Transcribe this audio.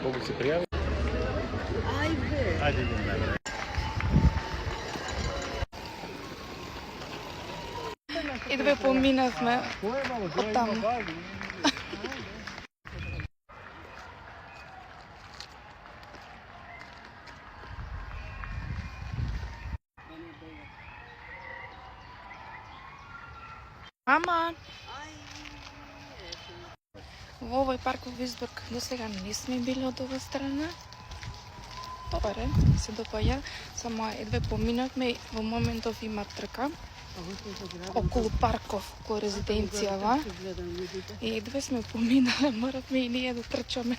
Колку се пријави? Ајде идем. И две поминавме од таму. Мама! Во овој парк во Висбург до сега не сме били од ова страна. Добар е, се допаѓа, само едве поминавме и во моментов има трка околу парков, околу резиденцијава. И едве сме поминале, моравме и ние да трчаме.